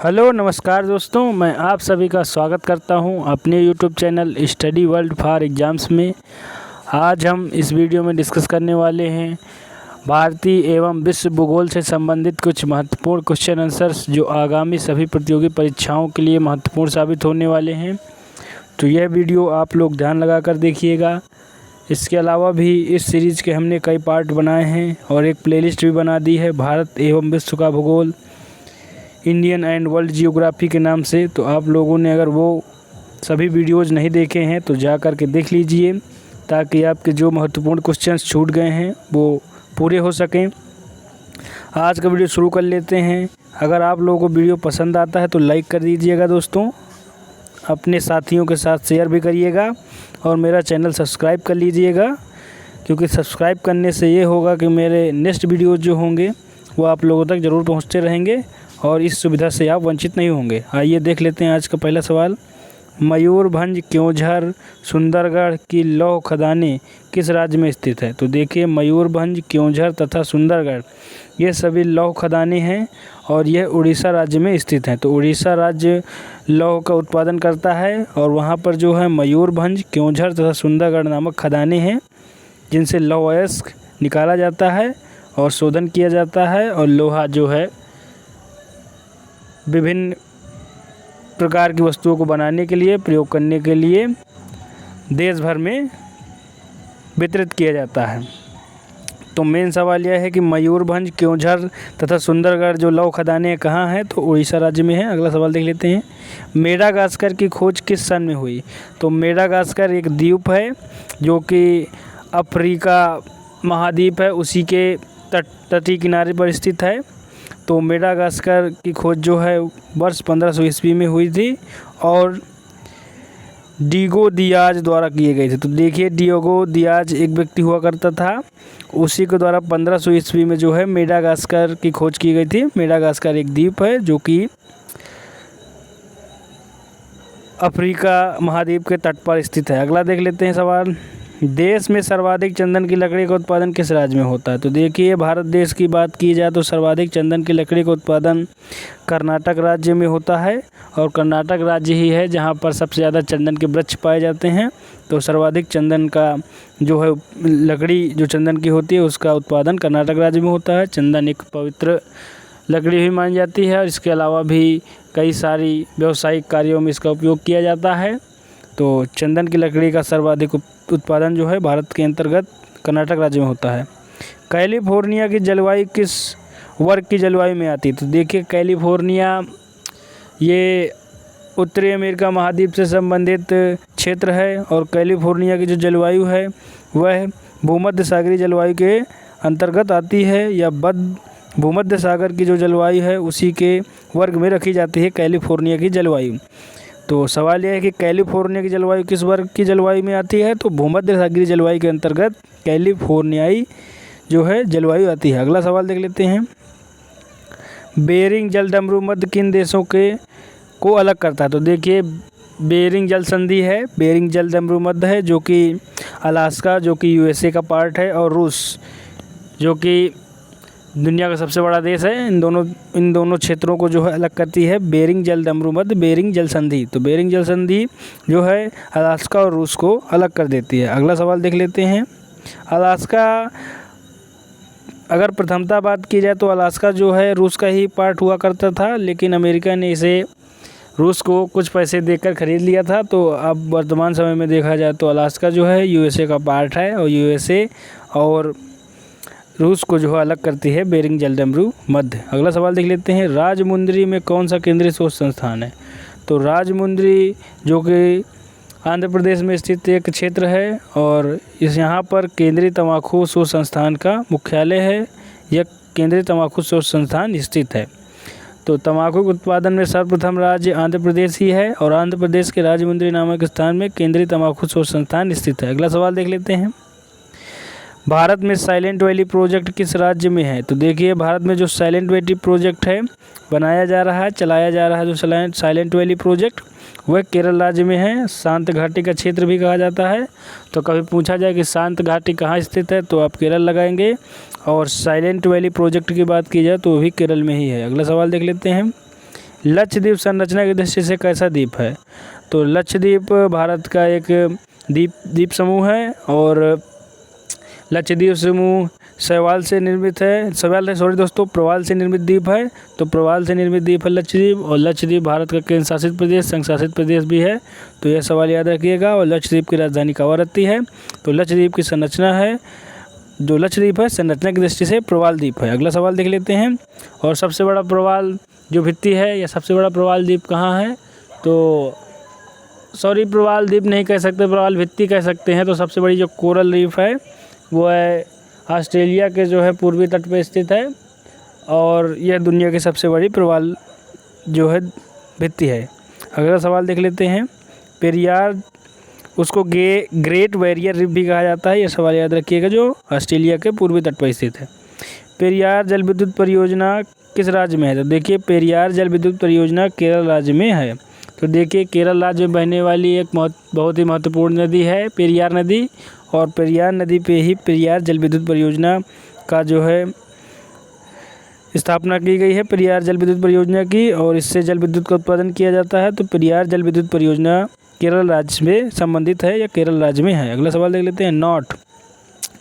Hello नमस्कार दोस्तों, मैं आप सभी का स्वागत करता हूं अपने YouTube channel study world for exams में। आज हम इस वीडियो में डिस्कस करने वाले हैं भारतीय एवं विश्व भूगोल से संबंधित कुछ महत्वपूर्ण क्वेश्चन आंसर्स जो आगामी सभी प्रतियोगी परीक्षाओं के लिए महत्वपूर्ण साबित होने वाले हैं। तो यह वीडियो आप लोग ध्यान लगा कर देखिएगा। इसके अलावा भी इस सीरीज़ के हमने कई पार्ट बनाए हैं और एक प्लेलिस्ट भी बना दी है, भारत एवं विश्व का भूगोल, इंडियन एंड वर्ल्ड जियोग्राफी के नाम से। तो आप लोगों ने अगर वो सभी वीडियोज़ नहीं देखे हैं तो जा कर के देख लीजिए, ताकि आपके जो महत्वपूर्ण क्वेश्चंस छूट गए हैं वो पूरे हो सकें। आज का वीडियो शुरू कर लेते हैं। अगर आप लोगों को वीडियो पसंद आता है तो लाइक कर दीजिएगा दोस्तों, अपने साथियों के साथ शेयर भी करिएगा और मेरा चैनल सब्सक्राइब कर लीजिएगा, क्योंकि सब्सक्राइब करने से ये होगा कि मेरे नेक्स्ट वीडियोज़ जो होंगे वो आप लोगों तक ज़रूर पहुँचते रहेंगे और इस सुविधा से आप वंचित नहीं होंगे। आइए देख लेते हैं आज का पहला सवाल। मयूरभंज, क्योंझर, सुंदरगढ़ की लौह खदानें किस राज्य में स्थित है? तो देखिए, मयूरभंज, क्योंझर तथा सुंदरगढ़ ये सभी लौह खदानें हैं और यह उड़ीसा राज्य में स्थित हैं। तो उड़ीसा राज्य लौह का उत्पादन करता है और वहाँ पर जो है मयूरभंज, क्योंझर तथा सुंदरगढ़ नामक खदानें हैं, जिनसे लौह अयस्क निकाला जाता है और शोधन किया जाता है और लोहा जो है विभिन्न प्रकार की वस्तुओं को बनाने के लिए, प्रयोग करने के लिए देश भर में वितरित किया जाता है। तो मेन सवाल यह है कि मयूरभंज, क्योंझर तथा सुंदरगढ़ जो लौह खदानें कहाँ हैं? तो उड़ीसा राज्य में है। अगला सवाल देख लेते हैं। मेडागास्कर की खोज किस सन में हुई? तो मेडागास्कर एक द्वीप है जो कि अफ्रीका महाद्वीप है, उसी के तटीय किनारे पर स्थित है। तो मेडागास्कर की खोज जो है वर्ष 1500 ईस्वी में हुई थी और डिगो दियाज द्वारा किए गए थे। तो देखिए, डिगो दियाज एक व्यक्ति हुआ करता था, उसी के द्वारा 1500 ईस्वी में जो है मेडागास्कर की खोज की गई थी। मेडागास्कर एक द्वीप है जो कि अफ्रीका महाद्वीप के तट पर स्थित है। अगला देख लेते हैं सवाल। देश में सर्वाधिक चंदन की लकड़ी का उत्पादन किस राज्य में होता है? तो देखिए, भारत देश की बात की जाए तो सर्वाधिक चंदन की लकड़ी का उत्पादन कर्नाटक राज्य में होता है और कर्नाटक राज्य ही है जहां पर सबसे ज़्यादा चंदन के वृक्ष पाए जाते हैं। तो सर्वाधिक चंदन का जो है लकड़ी जो चंदन की होती है उसका उत्पादन कर्नाटक राज्य में होता है। चंदन एक पवित्र लकड़ी भी मानी जाती है और इसके अलावा भी कई सारी व्यावसायिक कार्यों में इसका उपयोग किया जाता है। तो चंदन की लकड़ी का सर्वाधिक उत्पादन जो है भारत के अंतर्गत कर्नाटक राज्य में होता है। कैलिफोर्निया की जलवायु किस वर्ग की जलवायु में आती है? तो देखिए, कैलिफोर्निया ये उत्तरी अमेरिका महाद्वीप से संबंधित क्षेत्र है और कैलिफोर्निया की जो जलवायु है वह भूमध्य सागरीय जलवायु के अंतर्गत आती है, या भूमध्य सागर की जो जलवायु है उसी के वर्ग में रखी जाती है कैलिफोर्निया की जलवायु। तो सवाल यह है कि कैलिफोर्निया की जलवायु किस वर्ग की जलवायु में आती है? तो भूमध्य सागरीय जलवायु के अंतर्गत कैलिफोर्नियाई जो है जलवायु आती है। अगला सवाल देख लेते हैं। बेरिंग जलडमरू मध्य किन देशों को अलग करता है? तो देखिए, बेरिंग जल संधि है, बेरिंग जलडमरू मध्य है जो कि अलास्का जो कि यूएसए का पार्ट है, और रूस जो कि दुनिया का सबसे बड़ा देश है, इन दोनों क्षेत्रों को जो है अलग करती है बेरिंग जलडमरू मध्य बेरिंग जल संधि। तो बेरिंग जल संधि जो है अलास्का और रूस को अलग कर देती है। अगला सवाल देख लेते हैं। अलास्का, अगर प्रथमता बात की जाए तो अलास्का जो है रूस का ही पार्ट हुआ करता था, लेकिन अमेरिका ने इसे रूस को कुछ पैसे देकर खरीद लिया था। तो अब वर्तमान समय में देखा जाए तो अलास्का जो है यूएसए का पार्ट है और यूएसए और रूस को जो है अलग करती है बेरिंग जलडमरू मध्य। अगला सवाल देख लेते हैं। राजमुंद्री में कौन सा केंद्रीय शोध संस्थान है? तो राजमुंद्री जो कि आंध्र प्रदेश में स्थित एक क्षेत्र है और यहाँ पर केंद्रीय तंबाकू शोध संस्थान का मुख्यालय है। यह केंद्रीय तंबाकू शोध संस्थान स्थित है। तो तंबाकू के उत्पादन में सर्वप्रथम राज्य आंध्र प्रदेश ही है और आंध्र प्रदेश के राजमुंद्री नामक स्थान में केंद्रीय तंबाकू शोध संस्थान स्थित है। अगला सवाल देख लेते हैं। भारत में साइलेंट वैली प्रोजेक्ट किस राज्य में है? तो देखिए, भारत में जो साइलेंट वैली प्रोजेक्ट है बनाया जा रहा है, चलाया जा रहा है, जो साइलेंट वैली प्रोजेक्ट वह केरल राज्य में है। शांत घाटी का क्षेत्र भी कहा जाता है। तो कभी पूछा जाए कि शांत घाटी कहाँ स्थित है तो आप केरल लगाएंगे, और साइलेंट वैली प्रोजेक्ट की बात की जाए तो वो भी केरल में ही है। अगला सवाल देख लेते हैं। लक्षद्वीप संरचना की दृष्टि से कैसा द्वीप है? तो लक्षद्वीप भारत का एक द्वीप समूह है और लक्षद्वीप समूह शैवाल से निर्मित है, प्रवाल से निर्मित द्वीप है। तो प्रवाल से निर्मित द्वीप है लक्षद्वीप, और लक्षद्वीप भारत का केंद्र शासित प्रदेश, संघ शासित प्रदेश भी है। तो यह सवाल याद रखिएगा। और लक्षद्वीप की राजधानी कवारत्ती है। तो लक्षद्वीप की संरचना है, जो लक्षद्वीप है संरचना की दृष्टि से प्रवाल द्वीप है। अगला सवाल देख लेते हैं। और सबसे बड़ा प्रवाल जो भित्ति है या सबसे बड़ा प्रवाल द्वीप कहाँ है? तो प्रवाल द्वीप नहीं कह सकते, प्रवाल भित्ति कह सकते हैं। तो सबसे बड़ी जो कोरल रीफ है वो है ऑस्ट्रेलिया के जो है पूर्वी तट पर स्थित है, और यह दुनिया की सबसे बड़ी प्रवाल जो है भित्ति है। अगला सवाल देख लेते हैं। पेरियार, उसको ग्रेट बैरियर रीफ भी कहा जाता है। यह सवाल याद रखिएगा, जो ऑस्ट्रेलिया के पूर्वी तट पर स्थित है। पेरियार जल विद्युत परियोजना किस राज्य में है? तो देखिए पेरियार जल विद्युत परियोजना केरल राज्य में है। तो देखिए केरल राज्य में बहने वाली एक बहुत ही महत्वपूर्ण नदी है पेरियार नदी, और पेरियार नदी पे ही पेरियार जल विद्युत परियोजना का जो है स्थापना की गई है, पेरियार जल विद्युत परियोजना की, और इससे जल विद्युत का उत्पादन किया जाता है। तो पेरियार जल विद्युत परियोजना केरल राज्य में संबंधित है या केरल राज्य में है। अगला सवाल देख लेते हैं। नॉट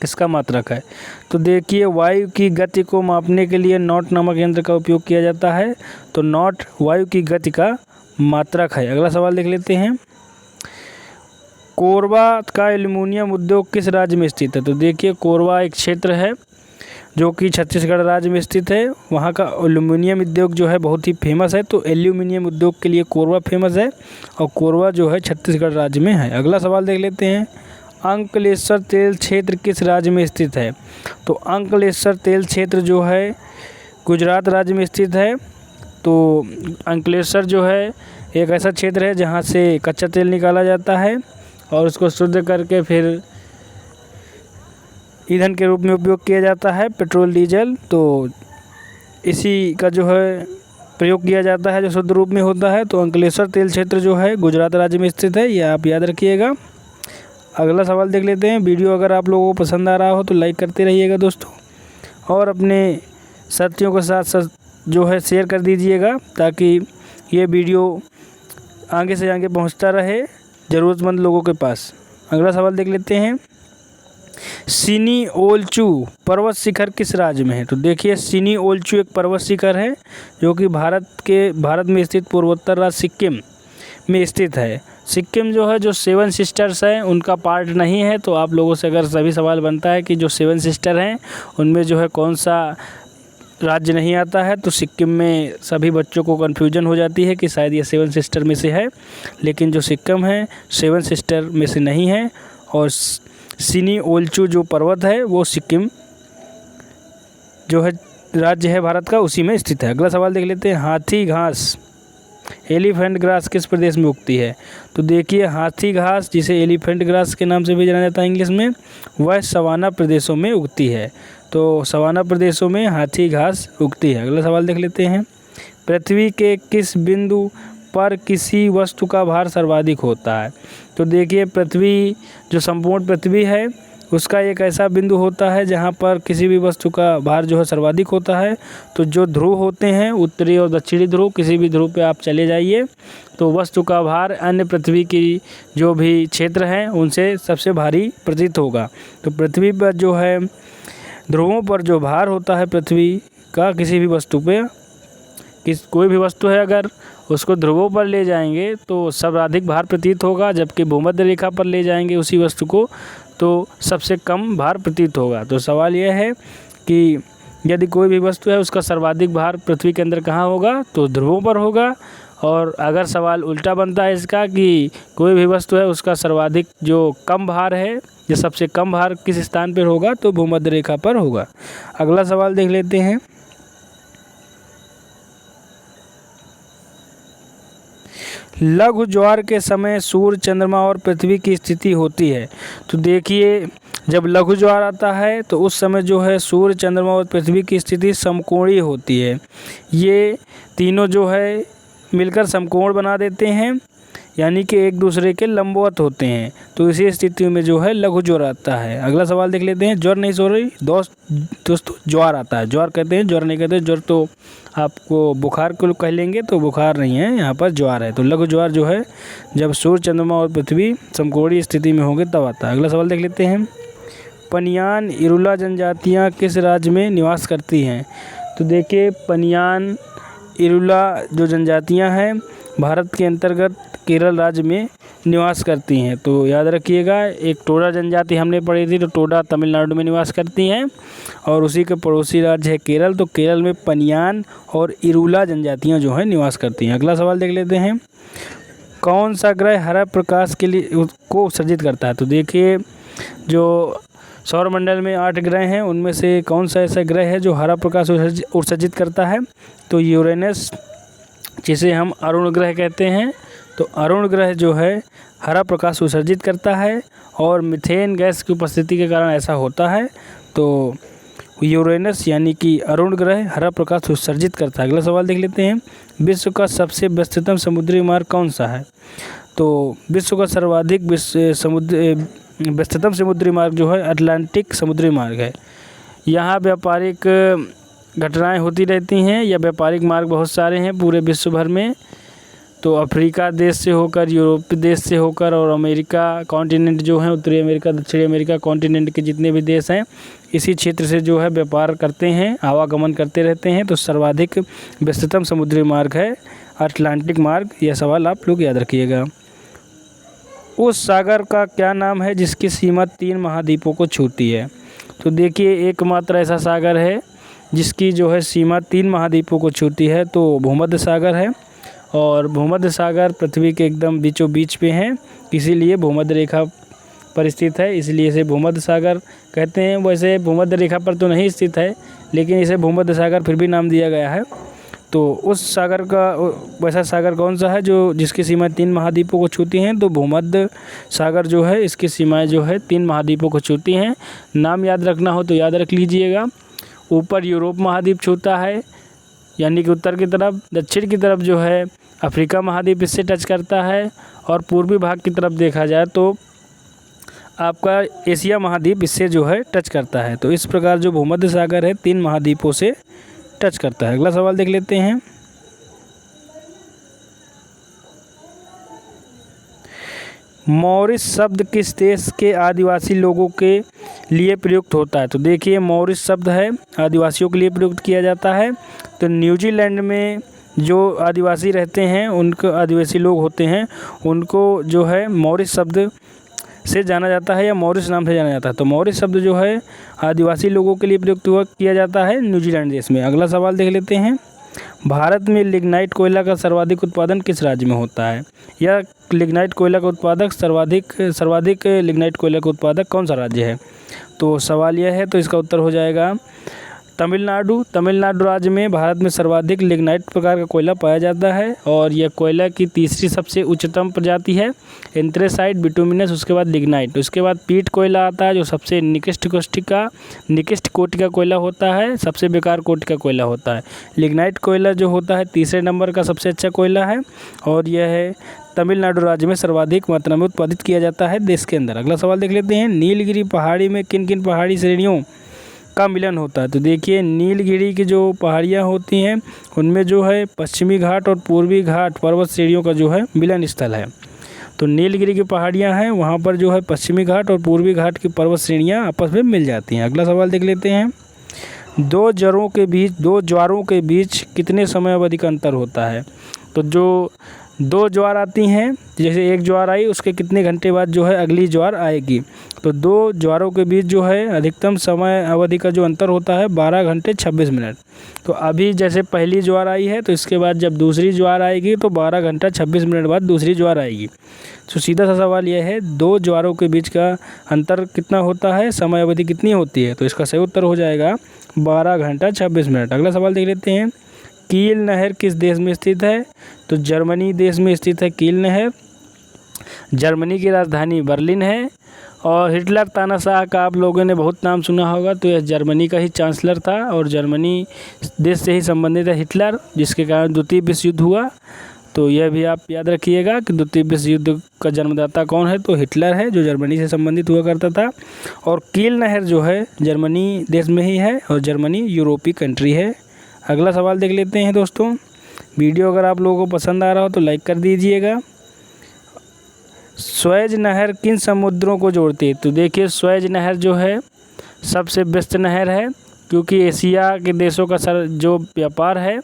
किसका मात्रक है? तो देखिए वायु की गति को मापने के लिए नॉट नामक यंत्र का उपयोग किया जाता है। तो नॉट वायु की गति का मात्रक है। अगला सवाल देख लेते हैं। कोरबा का एल्युमिनियम उद्योग किस राज्य में स्थित है? तो देखिए कोरबा एक क्षेत्र है जो कि छत्तीसगढ़ राज्य में स्थित है। वहाँ का एल्युमिनियम उद्योग जो है बहुत ही फेमस है। तो एल्युमिनियम उद्योग के लिए कोरबा फेमस है, और कोरबा जो है छत्तीसगढ़ राज्य में है। अगला सवाल देख लेते हैं। अंकलेश्वर तेल क्षेत्र किस राज्य में स्थित है? तो अंकलेश्वर तेल क्षेत्र जो है गुजरात राज्य में स्थित है। तो अंकलेश्वर जो है एक ऐसा क्षेत्र है जहाँ से कच्चा तेल निकाला जाता है और उसको शुद्ध करके फिर ईंधन के रूप में उपयोग किया जाता है, पेट्रोल डीजल। तो इसी का जो है प्रयोग किया जाता है जो शुद्ध रूप में होता है। तो अंकलेश्वर तेल क्षेत्र जो है गुजरात राज्य में स्थित है, यह आप याद रखिएगा। अगला सवाल देख लेते हैं। वीडियो अगर आप लोगों को पसंद आ रहा हो तो लाइक करते रहिएगा दोस्तों, और अपने साथियों के साथ जो है शेयर कर दीजिएगा, ताकि ये वीडियो आगे से आगे पहुंचता रहे ज़रूरतमंद लोगों के पास। अगला सवाल देख लेते हैं। सिनी-ओल्चू पर्वत शिखर किस राज्य में है? तो देखिए सिनी-ओल्चू एक पर्वत शिखर है जो कि भारत में स्थित पूर्वोत्तर राज्य सिक्किम में स्थित है। सिक्किम जो है जो 7 सिस्टर्स हैं उनका पार्ट नहीं है। तो आप लोगों से अगर सभी सवाल बनता है कि जो 7 सिस्टर हैं उनमें जो है कौन सा राज्य नहीं आता है, तो सिक्किम में सभी बच्चों को कन्फ्यूजन हो जाती है कि शायद ये 7 सिस्टर में से है, लेकिन जो सिक्किम है 7 सिस्टर में से नहीं है। और सिनी-ओल्चू जो पर्वत है वो सिक्किम जो है राज्य है भारत का, उसी में स्थित है। अगला सवाल देख लेते हैं। हाथी घास एलिफेंट ग्रास किस प्रदेश में उगती है? तो देखिए हाथी घास, जिसे एलिफेंट ग्रास के नाम से भी जाना जाता है इंग्लिश में, वह सवाना प्रदेशों में उगती है। तो सवाना प्रदेशों में हाथी घास उगती है। अगला सवाल देख लेते हैं। पृथ्वी के किस बिंदु पर किसी वस्तु का भार सर्वाधिक होता है? तो देखिए पृथ्वी जो संपूर्ण पृथ्वी है उसका एक ऐसा बिंदु होता है जहाँ पर किसी भी वस्तु का भार जो है सर्वाधिक होता है। तो जो ध्रुव होते हैं, उत्तरी और दक्षिणी ध्रुव, किसी भी ध्रुव पे आप चले जाइए तो वस्तु का भार अन्य पृथ्वी की जो भी क्षेत्र हैं उनसे सबसे भारी प्रतीत होगा। तो पृथ्वी पर जो है ध्रुवों पर जो भार होता है पृथ्वी का किसी भी वस्तु पे, कोई भी वस्तु है अगर उसको ध्रुवों पर ले जाएंगे तो सर्वाधिक भार प्रतीत होगा, जबकि भूमध्य रेखा पर ले जाएंगे उसी वस्तु को तो सबसे कम भार प्रतीत होगा। तो सवाल यह है कि यदि कोई भी वस्तु है उसका सर्वाधिक भार पृथ्वी के अंदर कहाँ होगा? तो ध्रुवों पर होगा। और अगर सवाल उल्टा बनता है इसका कि कोई भी वस्तु है उसका सर्वाधिक जो कम भार है या सबसे कम भार किस स्थान पर होगा? तो भूमध्य रेखा पर होगा। अगला सवाल देख लेते हैं। लघु ज्वार के समय सूर्य, चंद्रमा और पृथ्वी की स्थिति होती है। तो देखिए जब लघु ज्वार आता है तो उस समय जो है सूर्य, चंद्रमा और पृथ्वी की स्थिति समकोणीय होती है। ये तीनों जो है मिलकर समकोण बना देते हैं यानी कि एक दूसरे के लंबवत होते हैं, तो इसी स्थिति में जो है लघु ज्वर आता है। अगला सवाल देख लेते हैं। ज्वर नहीं सॉरी दोस्तों ज्वार आता है। ज्वार कहते हैं, ज्वर नहीं कहते। ज्वर तो आपको बुखार को कह लेंगे, तो बुखार नहीं है, यहाँ पर ज्वार है। तो लघु ज्वार जो है जब सूर्य, चंद्रमा और पृथ्वी समकोणीय स्थिति में होंगे तब आता है। अगला सवाल देख लेते हैं। पनियान इरुला जनजातियाँ किस राज्य में निवास करती हैं? तो देखिए, पनियान इरुला जो जनजातियाँ हैं भारत के अंतर्गत केरल राज्य में निवास करती हैं। तो याद रखिएगा, एक टोडा जनजाति हमने पढ़ी थी, तो टोडा तमिलनाडु में निवास करती हैं और उसी के पड़ोसी राज्य है केरल। तो केरल में पनियान और इरुला जनजातियाँ जो हैं निवास करती हैं। अगला सवाल देख लेते हैं। कौन सा ग्रह हरा प्रकाश के लिए को उत्सर्जित करता है? तो देखिए, जो सौरमंडल में 8 ग्रह हैं, उनमें से कौन सा ऐसा ग्रह है जो हरा प्रकाश उत्सर्जित करता है? तो यूरेनस, जिसे हम अरुण ग्रह कहते हैं। तो अरुण ग्रह जो है हरा प्रकाश उत्सर्जित करता है और मीथेन गैस की उपस्थिति के कारण ऐसा होता है। तो यूरेनस यानी कि अरुण ग्रह हरा प्रकाश उत्सर्जित करता है। अगला सवाल देख लेते हैं। विश्व का सबसे व्यस्ततम समुद्री मार्ग कौन सा है? तो विश्व का सर्वाधिक व्यस्ततम समुद्री मार्ग जो है अटलांटिक समुद्री मार्ग है। यहाँ व्यापारिक घटनाएं होती रहती हैं, या व्यापारिक मार्ग बहुत सारे हैं पूरे विश्व भर में। तो अफ्रीका देश से होकर, यूरोपीय देश से होकर और अमेरिका कॉन्टिनेंट जो है, उत्तरी अमेरिका, दक्षिणी अमेरिका कॉन्टिनेंट के जितने भी देश हैं इसी क्षेत्र से जो है व्यापार करते हैं, आवागमन करते रहते हैं। तो सर्वाधिक व्यस्ततम समुद्री मार्ग है अटलांटिक मार्ग। यह सवाल आप लोग याद रखिएगा। उस सागर का क्या नाम है जिसकी सीमा 3 महाद्वीपों को छूती है? तो देखिए, एकमात्र ऐसा सागर है जिसकी जो है सीमा 3 महाद्वीपों को छूती है, तो भूमध्य सागर है। और भूमध्य सागर पृथ्वी के एकदम बीचों बीच पे है, इसीलिए भूमध्य रेखा पर स्थित है, इसलिए इसे भूमध्य सागर कहते हैं। वैसे भूमध्य रेखा पर तो नहीं स्थित है, लेकिन इसे भूमध्य सागर फिर भी नाम दिया गया है। तो उस सागर का वैसा सागर कौन सा है जो जिसकी सीमाएँ 3 महाद्वीपों को छूती हैं? तो भूमध्य सागर जो है इसकी सीमाएँ जो है 3 महाद्वीपों को छूती हैं। नाम याद रखना हो तो याद रख लीजिएगा। ऊपर यूरोप महाद्वीप छूता है, यानी कि उत्तर की तरफ। दक्षिण की तरफ जो है अफ्रीका महाद्वीप इससे टच करता है, और पूर्वी भाग की तरफ देखा जाए तो आपका एशिया महाद्वीप इससे जो है टच करता है। तो इस प्रकार जो भूमध्य सागर है 3 महाद्वीपों से टच करता है। अगला सवाल देख लेते हैं। मॉरिस शब्द किस देश के आदिवासी लोगों के लिए प्रयुक्त होता है? तो देखिए, मॉरिस शब्द है आदिवासियों के लिए प्रयुक्त किया जाता है। तो न्यूजीलैंड में जो आदिवासी रहते हैं, उनको आदिवासी लोग होते हैं, उनको जो है मॉरिस शब्द से जाना जाता है या मॉरिस नाम से जाना जाता है। तो मॉरिस शब्द जो है आदिवासी लोगों के लिए प्रयुक्त किया जाता है न्यूजीलैंड देश में। अगला सवाल देख लेते हैं। भारत में लिग्नाइट कोयला का सर्वाधिक उत्पादन किस राज्य में होता है? या लिग्नाइट कोयला का उत्पादक सर्वाधिक लिग्नाइट कोयला का उत्पादक कौन सा राज्य है? तो सवाल यह है, तो इसका उत्तर हो जाएगा तमिलनाडु। तमिलनाडु राज्य में भारत में सर्वाधिक लिग्नाइट प्रकार का कोयला पाया जाता है, और यह कोयला की तीसरी सबसे उच्चतम प्रजाति है। एंथ्रेसाइट, बिटुमिनस, उसके बाद लिग्नाइट, उसके बाद पीट कोयला आता है जो सबसे निकृष्ट कोटि का कोयला होता है, सबसे बेकार कोटि का कोयला होता है। लिग्नाइट कोयला जो होता है तीसरे नंबर का सबसे अच्छा कोयला है, और यह है तमिलनाडु राज्य में सर्वाधिक मात्रा में उत्पादित किया जाता है देश के अंदर। अगला सवाल देख लेते हैं। नीलगिरी पहाड़ी में किन किन पहाड़ी श्रेणियों का मिलन होता है? तो देखिए, नीलगिरी की जो पहाड़ियाँ होती हैं उनमें जो है पश्चिमी घाट और पूर्वी घाट पर्वत श्रेणियों का जो है मिलन स्थल है। तो नीलगिरी की पहाड़ियाँ हैं, वहाँ पर जो है पश्चिमी घाट और पूर्वी घाट की पर्वत श्रेणियाँ आपस में मिल जाती हैं। अगला सवाल देख लेते हैं। दो ज्वारों के बीच कितने समय अवधि का अंतर होता है? तो जो 2 ज्वार आती हैं, जैसे एक ज्वार आई उसके कितने घंटे बाद जो है अगली ज्वार आएगी। तो 2 ज्वारों के बीच जो है अधिकतम समय अवधि का जो अंतर होता है 12 घंटे 26 मिनट। तो अभी जैसे पहली ज्वार आई है, तो इसके बाद जब दूसरी ज्वार आएगी तो 12 घंटा 26 मिनट बाद दूसरी ज्वार आएगी। तो सीधा सा सवाल यह है, 2 ज्वारों के बीच का अंतर कितना होता है, समय अवधि कितनी होती है? तो इसका सही उत्तर हो जाएगा 12 घंटा 26 मिनट। अगला सवाल देख लेते हैं। कील नहर किस देश में स्थित है? तो जर्मनी देश में स्थित है कील नहर। जर्मनी की राजधानी बर्लिन है। और हिटलर तानाशाह का आप लोगों ने बहुत नाम सुना होगा, तो यह जर्मनी का ही चांसलर था और जर्मनी देश से ही संबंधित है हिटलर, जिसके कारण द्वितीय विश्व युद्ध हुआ। तो यह भी आप याद रखिएगा कि द्वितीय विश्व युद्ध का जन्मदाता कौन है, तो हिटलर है, जो जर्मनी से संबंधित हुआ करता था। और कील नहर जो है जर्मनी देश में ही है, और जर्मनी यूरोपीय कंट्री है। अगला सवाल देख लेते हैं दोस्तों। वीडियो अगर आप लोगों को पसंद आ रहा हो तो लाइक कर दीजिएगा। स्वेज नहर किन समुद्रों को जोड़ती है? तो देखिए, स्वेज नहर जो है सबसे व्यस्त नहर है, क्योंकि एशिया के देशों का जो व्यापार है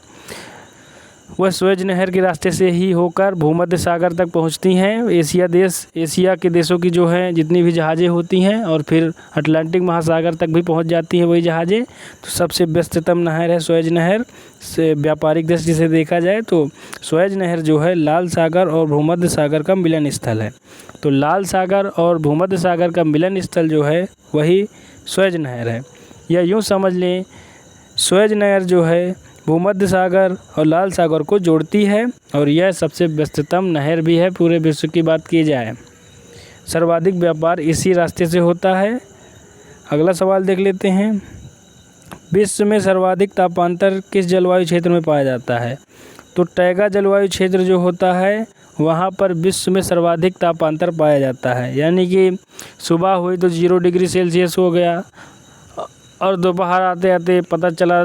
वह स्वेज नहर के रास्ते से ही होकर भूमध्य सागर तक पहुंचती हैं। एशिया के देशों की जो है जितनी भी जहाज़ें होती हैं, और फिर अटलांटिक महासागर तक भी पहुंच जाती हैं वही जहाज़ें। तो सबसे व्यस्ततम नहर है स्वेज नहर। से व्यापारिक दृष्टि से देखा जाए तो स्वेज नहर जो है लाल सागर और भूमध्य सागर का मिलन स्थल है। तो लाल सागर और भूमध्य सागर का मिलन स्थल जो है वही स्वेज नहर है। या यूँ समझ लें, स्वेज नहर जो है भूमध्य सागर और लाल सागर को जोड़ती है, और यह सबसे व्यस्ततम नहर भी है पूरे विश्व की बात की जाए। सर्वाधिक व्यापार इसी रास्ते से होता है। अगला सवाल देख लेते हैं। विश्व में सर्वाधिक तापांतर किस जलवायु क्षेत्र में पाया जाता है? तो टैगा जलवायु क्षेत्र जो होता है वहाँ पर विश्व में सर्वाधिक तापांतर पाया जाता है। यानी कि सुबह हुई तो 0 डिग्री सेल्सियस हो गया, और दोपहर आते आते पता चला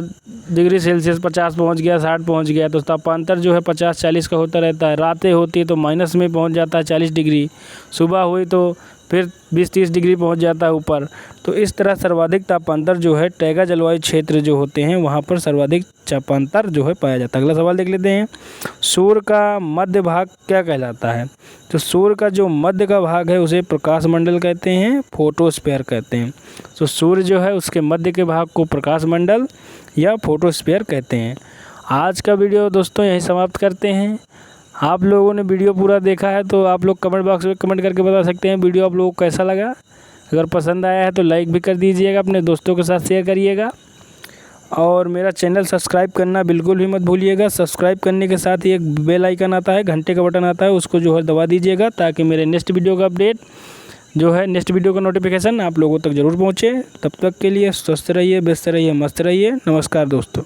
डिग्री सेल्सियस 50 पहुंच गया, 60 पहुंच गया। तो तापांतर जो है 50-40 का होता रहता है। रातें होती है तो माइनस में पहुंच जाता है 40 डिग्री। सुबह हुई तो फिर 20-30 डिग्री पहुंच जाता है ऊपर। तो इस तरह सर्वाधिक तापांतर जो है टैगा जलवायु क्षेत्र जो होते हैं वहाँ पर सर्वाधिक तापांतर जो है पाया जाता है। अगला सवाल देख लेते हैं। सूर्य का मध्य भाग क्या कहलाता है? तो सूर्य का जो मध्य का भाग है उसे प्रकाश मंडल कहते हैं, फोटोस्फीयर कहते हैं। तो सूर्य जो है उसके मध्य के भाग को प्रकाश मंडल या फोटोस्फीयर कहते हैं। आज का वीडियो दोस्तों यहीं समाप्त करते हैं। आप लोगों ने वीडियो पूरा देखा है तो आप लोग कमेंट बॉक्स में कमेंट करके बता सकते हैं वीडियो आप लोगों को कैसा लगा। अगर पसंद आया है तो लाइक भी कर दीजिएगा, अपने दोस्तों के साथ शेयर करिएगा, और मेरा चैनल सब्सक्राइब करना बिल्कुल भी मत भूलिएगा। सब्सक्राइब करने के साथ ही एक बेल आइकन आता है, घंटे का बटन आता है, उसको जो है दबा दीजिएगा, ताकि मेरे नेक्स्ट वीडियो का अपडेट जो है नेक्स्ट वीडियो का नोटिफिकेशन आप लोगों तक ज़रूर पहुँचे। तब तक के लिए स्वस्थ रहिए, व्यस्त रहिए, मस्त रहिए। नमस्कार दोस्तों।